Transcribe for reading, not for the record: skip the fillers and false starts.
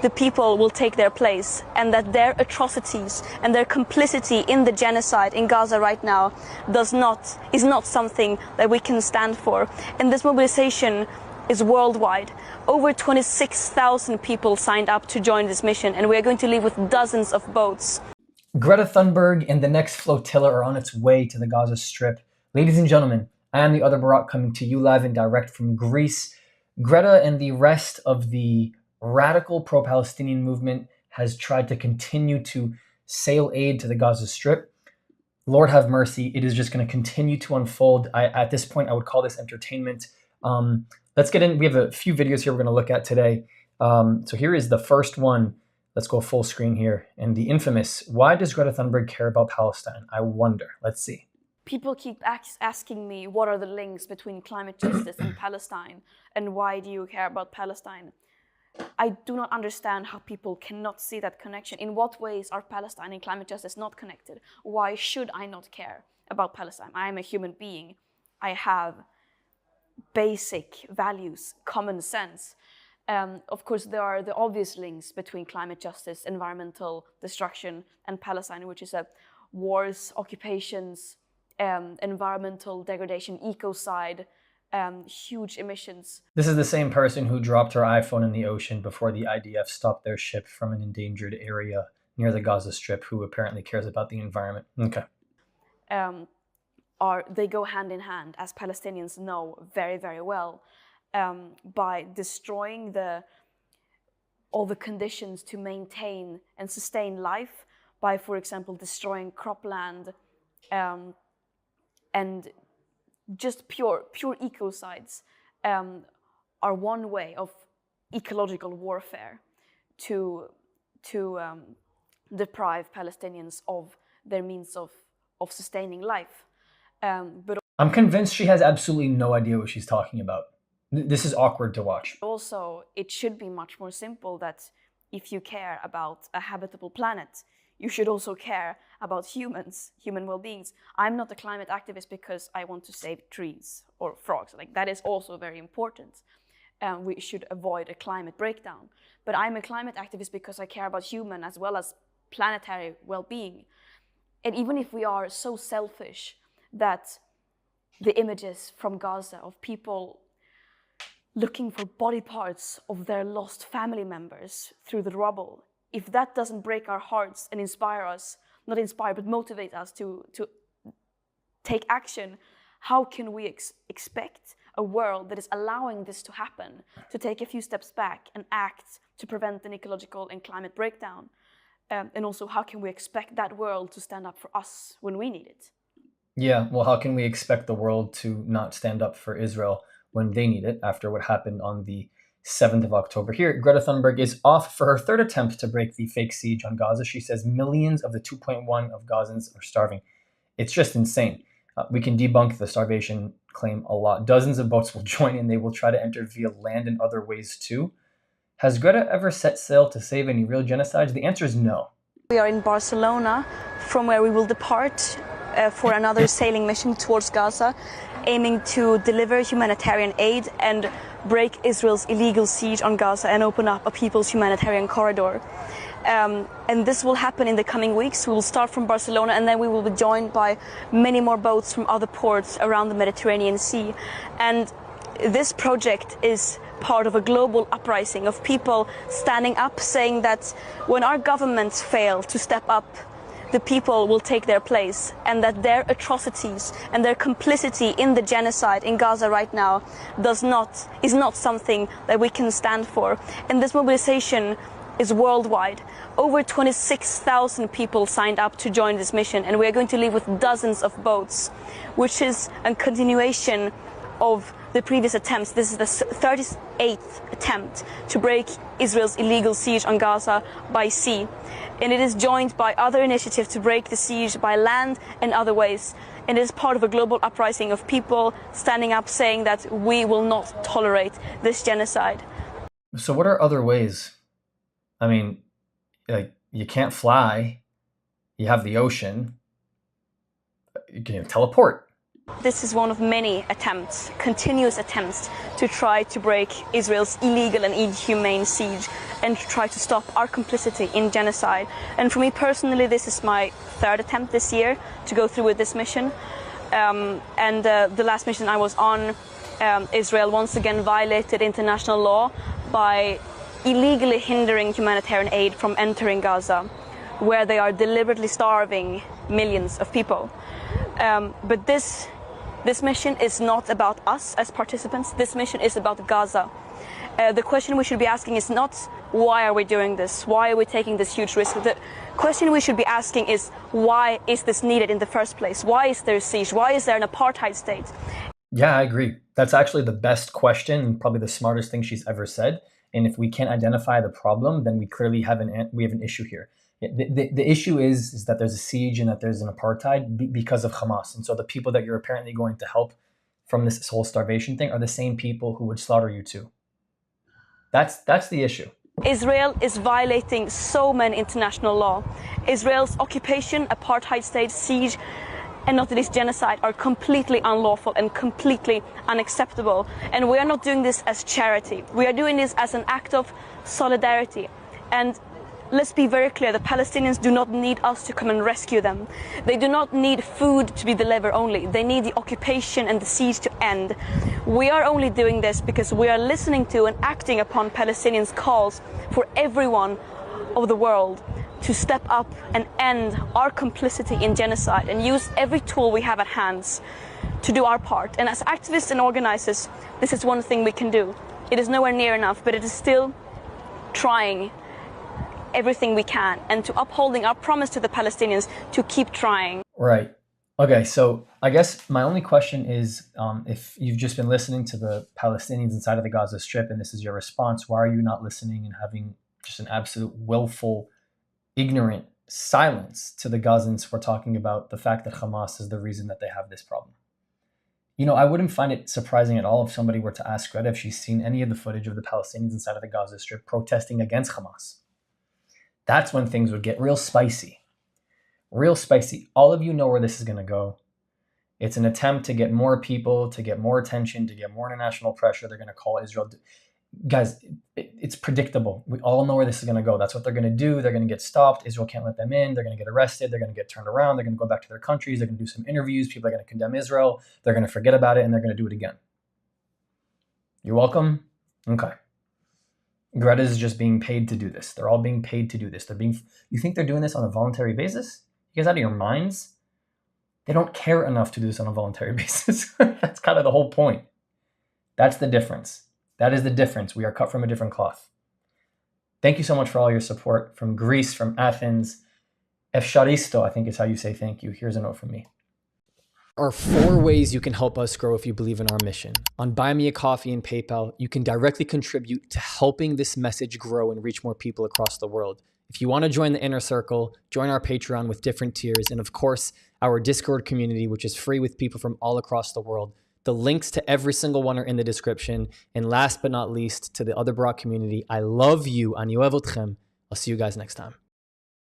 the people will take their place, and that their atrocities and their complicity in the genocide in Gaza right now is not something that we can stand for. And this mobilization is worldwide. Over 26,000 people signed up to join this mission, and we are going to leave with dozens of boats. Greta Thunberg and the next flotilla are on its way to the Gaza Strip. Ladies and gentlemen, I am the other Barak, coming to you live and direct from Greece. Greta and the rest of the radical pro-Palestinian movement has tried to continue to sail aid to the Gaza Strip. Lord have mercy, it is just going to continue to unfold. At this point, I would call this entertainment. Let's get in. We have a few videos here we're going to look at today. So here is the first one. Let's go full screen here. And the infamous, why does Greta Thunberg care about Palestine? I wonder. Let's see. People keep asking me, what are the links between climate justice and Palestine? And why do you care about Palestine? I do not understand how people cannot see that connection. In what ways are Palestine and climate justice not connected? Why should I not care about Palestine? I am a human being. I have basic values, common sense. Of course, there are the obvious links between climate justice, environmental destruction, and Palestine, which is wars, occupations, environmental degradation, ecocide, huge emissions. This is the same person who dropped her iPhone in the ocean before the IDF stopped their ship from an endangered area near the Gaza Strip, who apparently cares about the environment. Okay. They go hand in hand, as Palestinians know very, very well, by destroying all the conditions to maintain and sustain life, by, for example, destroying cropland, and just pure ecocides are one way of ecological warfare to deprive Palestinians of their means of sustaining life. But I'm convinced she has absolutely no idea what she's talking about. This is awkward to watch. Also, it should be much more simple that if you care about a habitable planet, you should also care about human well-beings. I'm not a climate activist because I want to save trees or frogs. Like, that is also very important. We should avoid a climate breakdown. But I'm a climate activist because I care about human as well as planetary well-being. And even if we are so selfish that the images from Gaza of people looking for body parts of their lost family members through the rubble, if that doesn't break our hearts and inspire us, not inspire, but motivate us to take action, how can we expect a world that is allowing this to happen, to take a few steps back and act to prevent an ecological and climate breakdown? And also, how can we expect that world to stand up for us when we need it? Yeah, well, how can we expect the world to not stand up for Israel when they need it after what happened on the 7th of October? Here, Greta Thunberg is off for her third attempt to break the fake siege on Gaza. She says millions of the 2.1 of Gazans are starving. It's just insane. We can debunk the starvation claim a lot. Dozens of boats will join in. They will try to enter via land and other ways too. Has Greta ever set sail to save any real genocides? The answer is no. We are in Barcelona, from where we will depart for another sailing mission towards Gaza, aiming to deliver humanitarian aid and break Israel's illegal siege on Gaza and open up a people's humanitarian corridor. And this will happen in the coming weeks. We will start from Barcelona, and then we will be joined by many more boats from other ports around the Mediterranean Sea. And this project is part of a global uprising of people standing up, saying that when our governments fail to step up, the people will take their place, and that their atrocities and their complicity in the genocide in Gaza right now is not something that we can stand for. And this mobilization is worldwide. Over 26,000 people signed up to join this mission, and we are going to leave with dozens of boats, which is a continuation of the previous attempts. This is the 38th attempt to break Israel's illegal siege on Gaza by sea. And it is joined by other initiatives to break the siege by land and other ways. And it is part of a global uprising of people standing up saying that we will not tolerate this genocide. So what are other ways? I mean, you can't fly. You have the ocean. You can teleport. This is one of many attempts, continuous attempts, to try to break Israel's illegal and inhumane siege and to try to stop our complicity in genocide. And for me personally, this is my third attempt this year to go through with this mission. The last mission I was on, Israel once again violated international law by illegally hindering humanitarian aid from entering Gaza, where they are deliberately starving millions of people. But this mission is not about us as participants. This mission is about Gaza. The question we should be asking is not why are we doing this? Why are we taking this huge risk? The question we should be asking is why is this needed in the first place? Why is there a siege? Why is there an apartheid state? Yeah, I agree. That's actually the best question and probably the smartest thing she's ever said. And if we can't identify the problem, then we clearly have an issue here. The issue is that there's a siege and that there's an apartheid because of Hamas. And so the people that you're apparently going to help from this whole starvation thing are the same people who would slaughter you too. That's the issue. Israel is violating so many international law. Israel's occupation, apartheid state, siege, and not least genocide are completely unlawful and completely unacceptable. And we are not doing this as charity. We are doing this as an act of solidarity. And let's be very clear, the Palestinians do not need us to come and rescue them. They do not need food to be delivered only. They need the occupation and the siege to end. We are only doing this because we are listening to and acting upon Palestinians' calls for everyone of the world to step up and end our complicity in genocide and use every tool we have at hands to do our part. And as activists and organizers, this is one thing we can do. It is nowhere near enough, but it is still trying everything we can and to upholding our promise to the Palestinians to keep trying. Right. Okay, so I guess my only question is, if you've just been listening to the Palestinians inside of the Gaza Strip and this is your response, why are you not listening and having just an absolute willful, ignorant silence to the Gazans who are talking about the fact that Hamas is the reason that they have this problem? You know, I wouldn't find it surprising at all if somebody were to ask Greta if she's seen any of the footage of the Palestinians inside of the Gaza Strip protesting against Hamas. That's when things would get real spicy. Real spicy. All of you know where this is going to go. It's an attempt to get more people, to get more attention, to get more international pressure. They're going to call Israel. Guys, it's predictable. We all know where this is going to go. That's what they're going to do. They're going to get stopped. Israel can't let them in. They're going to get arrested. They're going to get turned around. They're going to go back to their countries. They're going to do some interviews. People are going to condemn Israel. They're going to forget about it, and they're going to do it again. You're welcome? Okay. Greta is just being paid to do this. They're all being paid to do this. You think they're doing this on a voluntary basis? You guys out of your minds? They don't care enough to do this on a voluntary basis. That's kind of the whole point. That's the difference. That is the difference. We are cut from a different cloth. Thank you so much for all your support from Greece, from Athens. Efsharisto, I think is how you say thank you. Here's a note from me. There are 4 ways you can help us grow if you believe in our mission. On Buy Me a Coffee and PayPal, you can directly contribute to helping this message grow and reach more people across the world. If you want to join the inner circle, join our Patreon with different tiers, and of course, our Discord community, which is free with people from all across the world. The links to every single one are in the description. And last but not least, to the Other Barak community, I love you. Ani ohev otchem. I'll see you guys next time.